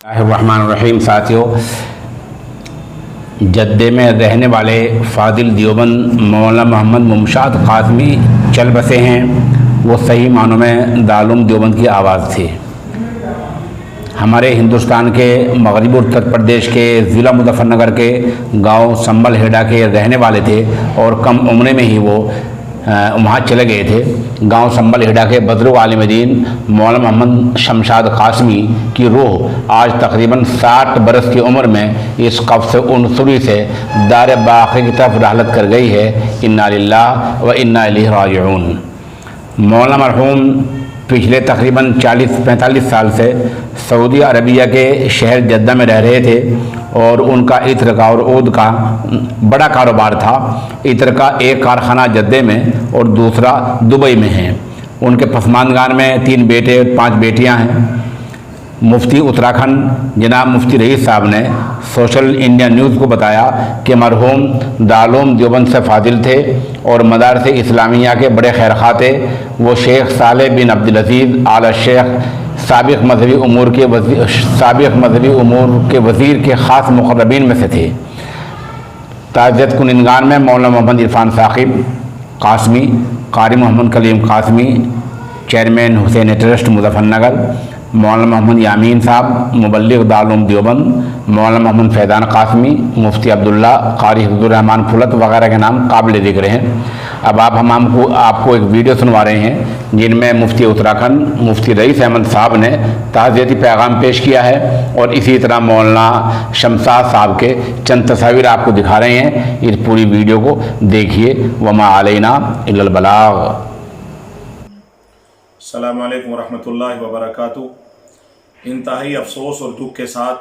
रहमान साथियों, जद्दे में रहने वाले फ़ादिल देवबंद मौलाना मोहम्मद मुमशाद कासमी चल बसे हैं। वो सही मानों में दारुल देवबंद की आवाज़ थी। हमारे हिंदुस्तान के मगरबी उत्तर प्रदेश के ज़िला मुज़फ़्फ़रनगर के गांव संबल हेड़ा के रहने वाले थे और कम उम्र में ही वो वहाँ चले गए थे। गांव संबल हेड़ा के बुज़ुर्ग आलिम दीन मौलाना मोहम्मद शमशाद कासमी की रूह आज तकरीबन 60 बरस की उम्र में इस कब्ज़ उनसुरी से दार बाक़ी की तरफ रहलत कर गई है। इन्ना लिल्लाह व इन्ना इलैहि राजिऊन। मौलाना मरहूम पिछले तकरीबन 40-45 साल से सऊदी अरबिया के शहर जद्दा में रह रहे थे और उनका इत्र का और ऊद का बड़ा कारोबार था। इत्र का एक कारखाना जद्दे में और दूसरा दुबई में है। उनके पसमानदान में 3 बेटे और 5 बेटियां हैं। मुफ्ती उत्तराखंड जनाब मुफ्ती रईस साहब ने सोशल इंडिया न्यूज़ को बताया कि मरहूम दारुल देवबंद से फाजिल थे और मदारस इस्लामिया के बड़े खैरखा थे। वो शेख सालेह बिन अब्दुल अजीज़ आला शेख साबिक़ मजहबी उमूर के वज़ीर के ख़ास मुक़र्रबीन में से थे। ताज़ियत कुनिंदगान में मौलाना मोहम्मद इरफान साकिब कासमी, कारी मोहम्मद कलीम कासमी, चेयरमैन हुसैन ट्रस्ट मुज़फ़्फ़रनगर, मौलाना मोहम्मद यामीन साहब मुबल्लिग़ दारुल देवबंद, मौलाना मोहम्मद फैज़ान कासमी, मुफ्ती अब्दुल्ला, कारी अब्दुर्रहमान फुलत वगैरह के नाम काबिल ज़िक्र हैं। अब हम आपको एक वीडियो सुनवा रहे हैं जिनमें मुफ्ती उत्तराखंड मुफ्ती रईस अहमद साहब ने ताज़ियती पैगाम पेश किया है और इसी तरह मौलाना शमशाद साहब के चंद तस्वीर आपको दिखा रहे हैं। इस पूरी वीडियो को देखिए। वमा अलैना इल्लल बलाग। अस्सलामु अलैकुम वरहमतुल्लाहि वबरकातुहू। इंतहाई अफसोस और दुख के साथ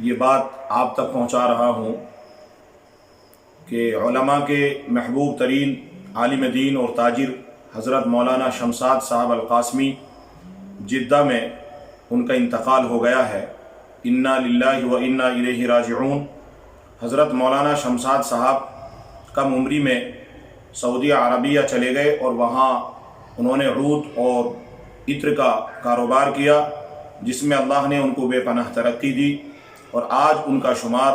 ये बात आप तक पहुँचा रहा हूँ कि उलमा के महबूब तरीन आलिम दीन और ताजिर हज़रत मौलाना शमशाद साहब अल-कासमी जिद्दा में उनका इंतकाल हो गया है। इन्ना लिल्लाहि व इन्ना इलैहि राजिऊन। हज़रत मौलाना शमशाद साहब कम उम्री में सऊदी अरबिया चले गए और वहाँ उन्होंने ऊद और इत्र का कारोबार किया जिसमें अल्लाह ने उनको बेपनाह तरक्की दी और आज उनका शुमार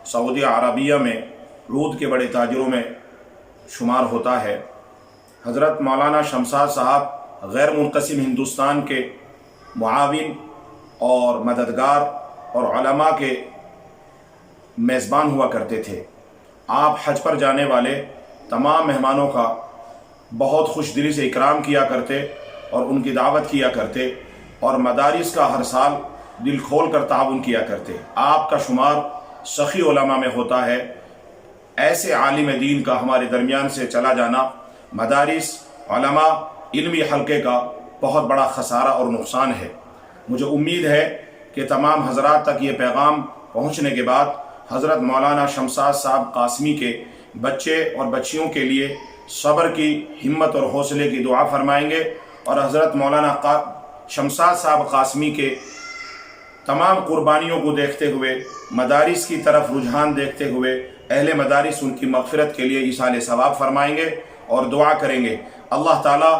सऊदी अरबिया में ऊद के बड़े ताजिरों में शुमार होता है। हज़रत मौलाना शमशाद साहब गैर मुनक़सिम हिंदुस्तान के मुआविन और मददगार और उलमा के मेज़बान हुआ करते थे। आप हज पर जाने वाले तमाम मेहमानों का बहुत खुश दिली से इकराम किया करते और उनकी दावत किया करते और मदारिस का हर साल दिल खोल कर ताउन किया करते। आपका शुमार सखी उलमा में होता है। ऐसे आलिम दीन का हमारे दरमियान से चला जाना मदारिस उलमा इल्मी हल्के का बहुत बड़ा खसारा और नुकसान है। मुझे उम्मीद है कि तमाम हजरात तक ये पैगाम पहुँचने के बाद हज़रत मौलाना शमशाद साहब कासमी के बच्चे और बच्चियों के लिए सब्र की, हिम्मत और हौसले की दुआ फरमाएंगे और हज़रत मौलाना शमशाद साहब कासमी के तमाम कुर्बानियों को देखते हुए, मदारिस की तरफ रुझान देखते हुए अहले मदारिस उनकी मग़फ़िरत के लिए इसाले सवाब फरमाएंगे और दुआ करेंगे। अल्लाह ताला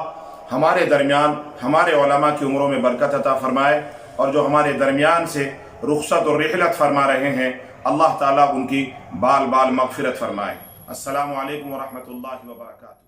हमारे दरमियान हमारे उलमा की उम्रों में बरकत अता फरमाए और जो हमारे दरमियान से रुख़सत और रिहलत फरमा रहे हैं अल्लाह ताला उनकी बाल बाल मग़फ़िरत फरमाए। अस्सलामु अलैकुम वरहमतुल्लाहि वबरकातुहू।